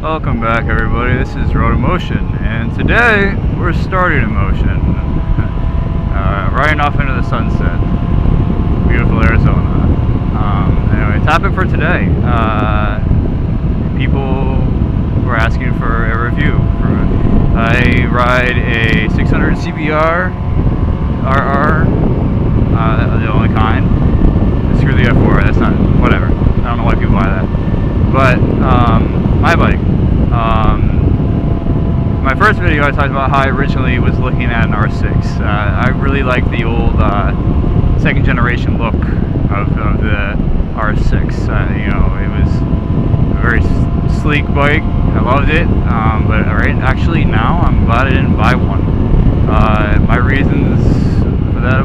Welcome back, everybody. This is Road Emotion, and today we're starting Emotion, riding off into the sunset, beautiful Arizona. Anyway, topic for today: people were asking for a review. I ride a 600 CBR RR, the only kind. Screw the F4. That's not whatever. I don't know why people buy that, but my bike. My first video I talked about how I originally was looking at an R6. I really like the old second generation look of the R6. You know, it was a very sleek bike. I loved it, but actually now I'm glad I didn't buy one. My reasons for that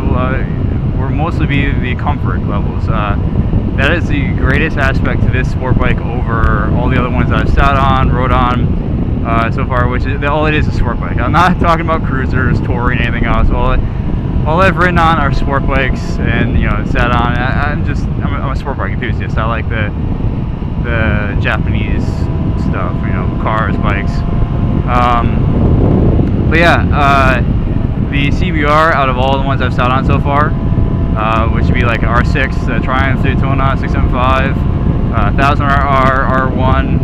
were mostly the comfort levels. That is the greatest aspect to this sport bike over all the other ones that I've sat on, rode on so far, which is all it is a sport bike. I'm not talking about cruisers, touring, anything else. All I've ridden on are sport bikes, and sat on. I'm a sport bike enthusiast. I like the Japanese stuff, cars, bikes. But yeah, the CBR out of all the ones I've sat on so far, which would be like an R6, Triumph, Daytona, 675, 1000RR, R1,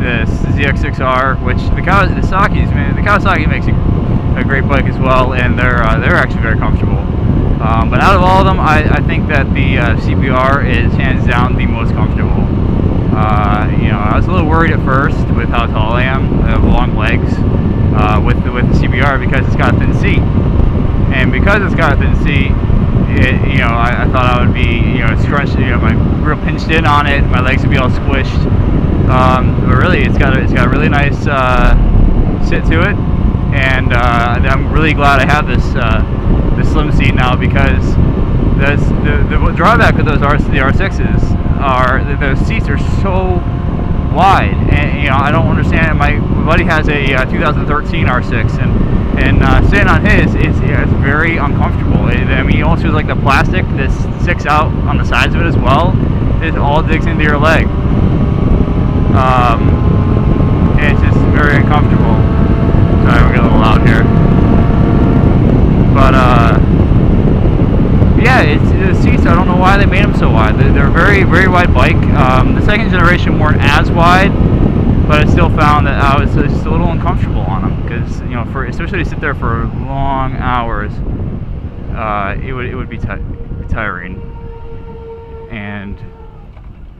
the ZX6R, which the Kawasaki makes a great bike as well, and they're actually very comfortable. But out of all of them, I think that the CBR is hands down the most comfortable. I was a little worried at first with how tall I am. I have long legs with the CBR because it's got a thin seat. And because it's got a thin seat, I thought I would be, scrunched, my real pinched in on it. My legs would be all squished. But really, it's got a really nice sit to it, and I'm really glad I have this slim seat now, because the drawback of the R6s are that those seats are so wide, and I don't understand. My buddy has a 2013 R6, and sitting on his, it's very uncomfortable. He also has like the plastic that sticks out on the sides of it as well. It all digs into your leg. And it's just very uncomfortable. Sorry, we're getting a little loud here. But yeah, the seats, I don't know why they made them so wide. They're a very, very wide bike. The second generation weren't as wide, but I still found that I was just a little uncomfortable on them, because especially to sit there for long hours, it would be tiring.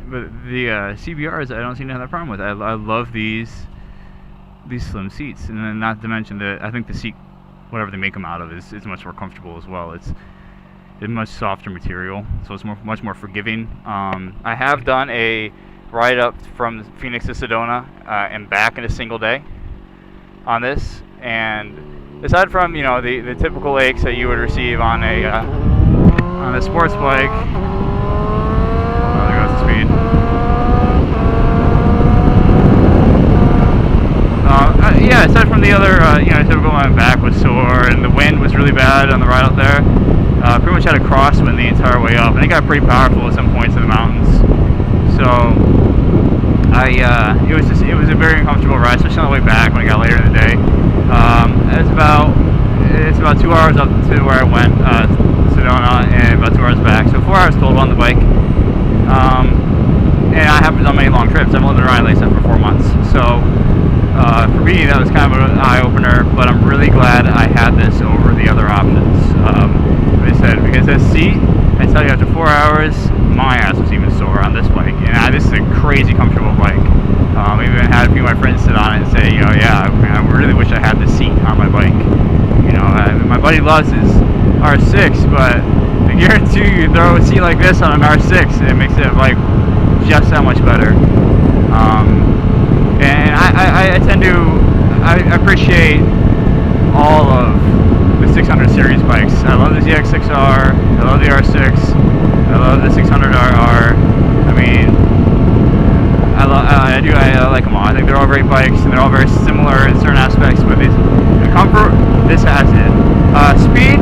But the CBRs, I don't seem to have that problem with. I love these slim seats, and then not to mention that I think the seat, whatever they make them out of, is much more comfortable as well. It's much softer material, so it's much more forgiving. I have done a ride up from Phoenix to Sedona and back in a single day on this, and aside from the typical aches that you would receive on a sports bike. Oh, there goes the speed. Yeah, aside from the other, typical, my back was sore and the wind was really bad on the ride up there. Pretty much had a crosswind the entire way up, and it got pretty powerful at some points in the mountains. So it was a very uncomfortable ride, especially on the way back when I got later in the day. It's about 2 hours up to where I went, Sedona, and about 2 hours back. So 4 hours total on the bike. And I haven't done many long trips. I've only been riding like that for 4 months. So for me, that was kind of an eye-opener, but I'm really glad I had this over the other options. Like I said, because this seat, I tell you, after 4 hours, my ass was even sore on this bike. And this is a crazy comfortable bike. I even had a few of my friends sit on it and say, yeah, I really wish I had this seat on my bike. My buddy loves his R6, but I guarantee you throw a seat like this on an R6, it makes it like just that much better. And I tend to appreciate all of the 600 series bikes. I love the ZX6R, I love the R6, I love the 600RR. I like them all. I think they're all great bikes, and they're all very similar in certain aspects, but the comfort, this has it. Speed,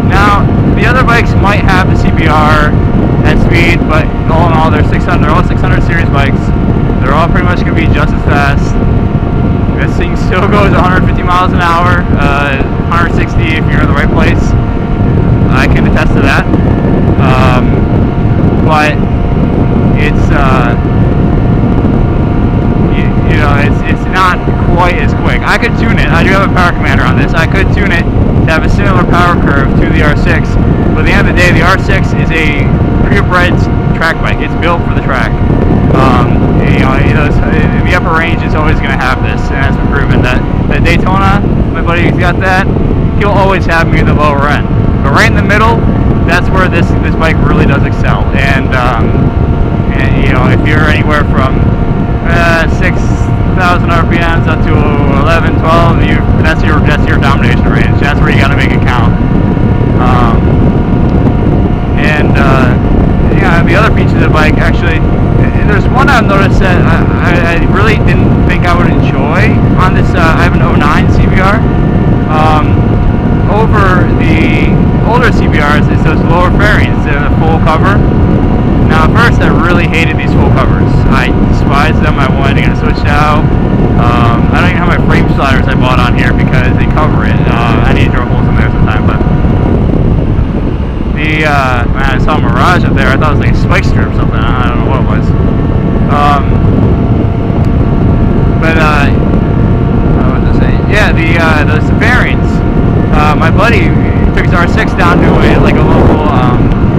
now the other bikes might have the CBR at speed, but all in all, they're all 600 series bikes. They're all pretty much going to be just as fast. This thing still goes 150 miles an hour, 160 if you're in the right place. I can attest to that. But it's you know, it's not quite as quick. I could tune it. I do have a power commander on this. I could tune it to have a similar power curve to the R6. But at the end of the day, the R6 is a purebred track bike. It's built for the track. You know, the upper range is always going to have this, and that's been proven. That Daytona, my buddy who's got that, he'll always have me in the lower end. But right in the middle, that's where this bike really does excel. And you know, if you're anywhere from 6,000 RPMs up to 11, 12, that's your domination range. That's where you got to make it count. Yeah, the other features of the bike, actually, there's one I've noticed that I really didn't think I would enjoy on this. I have an 09 CBR. Over the older CBRs, it's those lower fairings, the full cover. Now, at first, I really hated these full covers. I despised them. I wanted to get it switched out. I don't even have my frame sliders I bought on here because they cover it. I need to drill holes in there sometime, but man, I saw a Mirage up there. I thought it was like a spike strip or something. I don't know what it was. What was I saying? Yeah, those fairings. My buddy took his R6 down to a local,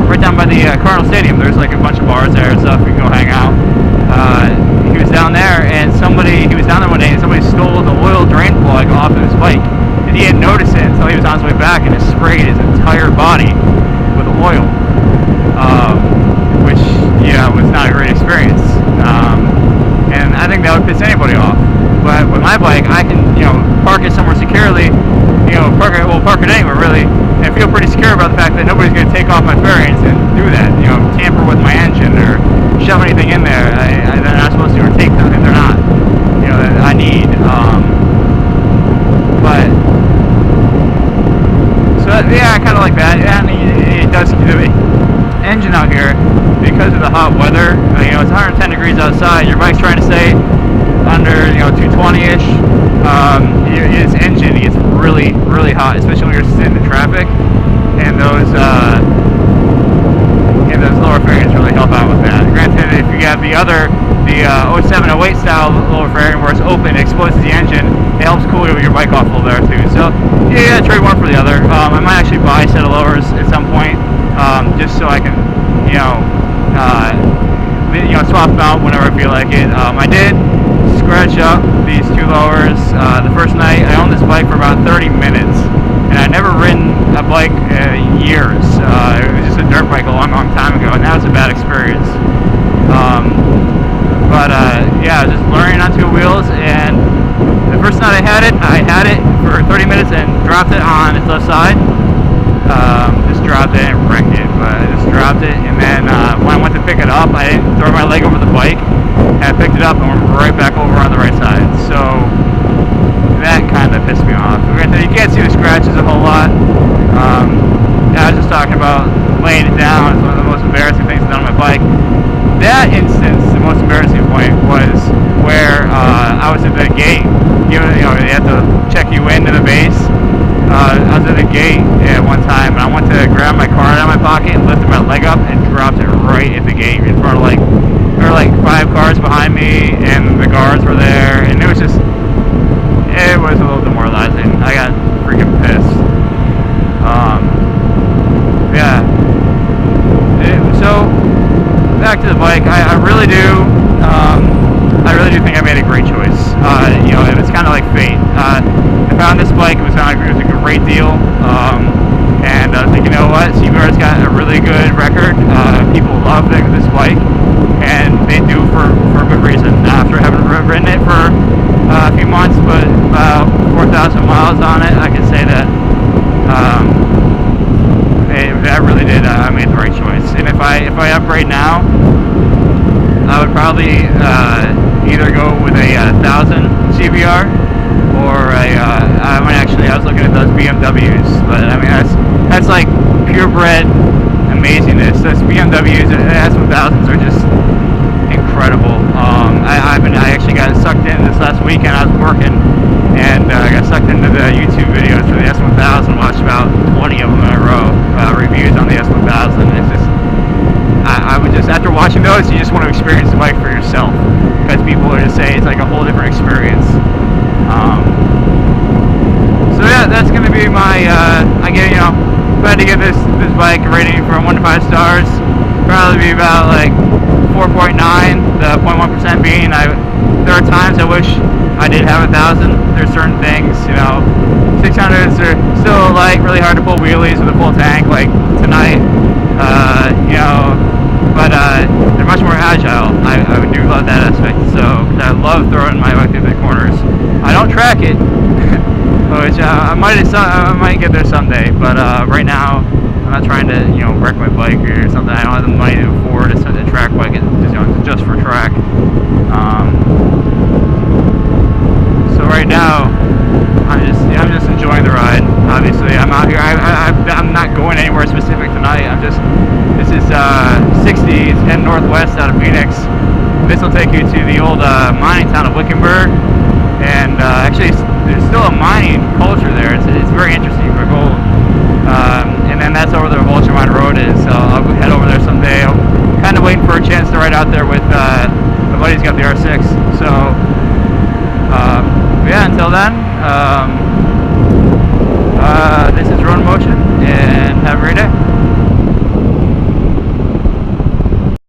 right down by the Cardinal Stadium. There's like a bunch of bars there and stuff. You can go hang out. He was down there, and he was down there one day, and somebody stole the oil drain plug off of his bike. And he didn't notice it until he was on his way back, and it sprayed his entire body with oil, which, yeah, was not a great experience. And I think that would piss anybody off. But with my bike, I can, you know, park it somewhere securely, you know, park it anywhere really, and feel pretty secure about the fact that nobody's going to take off my fairings and do that, you know, tamper with my engine or shove anything in there. They're not supposed to, or take them if they're not, you know, that I need. But so yeah, I kind of like that. And it does, the engine out here, because of the hot weather, you know, it's 110 degrees outside. Your bike's trying to stay under, you know, 220-ish. His engine gets really, really hot, especially when you're sitting in traffic. And those lower fairings really help out with that. Granted, if you have the 07, 08 style lower fairing where it's open, it exposes the engine, it helps cool your bike off a little there too. So yeah, trade one for the other. I might actually buy a set of lowers at some point, just so I can, you know, swap them out whenever I feel like it. I did scratch up these two lowers the first night. I owned this bike for about 30 minutes, and I'd never ridden a bike in years. It was just a dirt bike a long, long time ago, and that was a bad experience. Yeah, just learning on two wheels, and the first night I had it for 30 minutes and dropped it on its left side. Just dropped it and wrecked it, but I just dropped it, and then when I went to pick it up, I didn't throw my leg over the bike, and I picked it up and went right back over on the right side. So that kind of pissed me off. Granted, you can't see the scratches a whole lot. I was just talking about laying it down. It's one of the most embarrassing things I've done on my bike. That instance, the most embarrassing point, was where I was at the gate. You know, they have to check you into the base. I was at the gate at one time, and I went to grab my card out of my pocket and lifted my leg up and dropped it right at the gate in front of there were like 5 cars behind me, and the guards were there, and it was a little demoralizing. I got freaking pissed. Yeah. So back to the bike, I really do. I really do think I made a great choice. You know, it was kind of like fate. I found this bike. It was a great deal. And I was thinking, you know what? CBR's got a really good record. People love this bike, and they do for a good reason. After having ridden it for a few months, but about 4,000 miles on it, I can say that I really did. I made the right choice. And if I upgrade now, I would probably either go with a 1000 CBR or I was looking at those BMWs, but I mean that's like purebred amazingness. Those BMWs, S1000s are just incredible. I actually got sucked in this last weekend. I was working, and I got sucked into the YouTube videos for the S1000. Watched about 20 of them in a row, reviews on the S1000. It's just, I would just, after watching those, you just want to experience the bike for yourself, because people are just saying it's like a whole different experience. So yeah, that's gonna be my. I get, if I had to give this bike a rating from 1 to 5 stars, probably be about like 4.9. The 0.1% being, there are times I wish I did have 1,000. There's certain things, 600s are still like really hard to pull wheelies with a full tank, like tonight. But they're much more agile. I do love that aspect. So I love throwing my bike through the corners. I don't track it, which I might get there someday. But right now, I'm not trying to wreck my bike or something. I don't have the money to afford a track bike. It's just for track. So right now, I'm just enjoying the ride. Obviously, I'm out here. I'm not going anywhere specific tonight. This is 60 heading northwest out of Phoenix. This will take you to the old mining town of Wickenburg, and actually, there's still a mining culture there. It's very interesting for gold. And then that's over the Vulture Mine Road is. So I'll head over there someday. I'm kind of waiting for a chance to ride out there with my buddy's got the R6. So yeah, until then.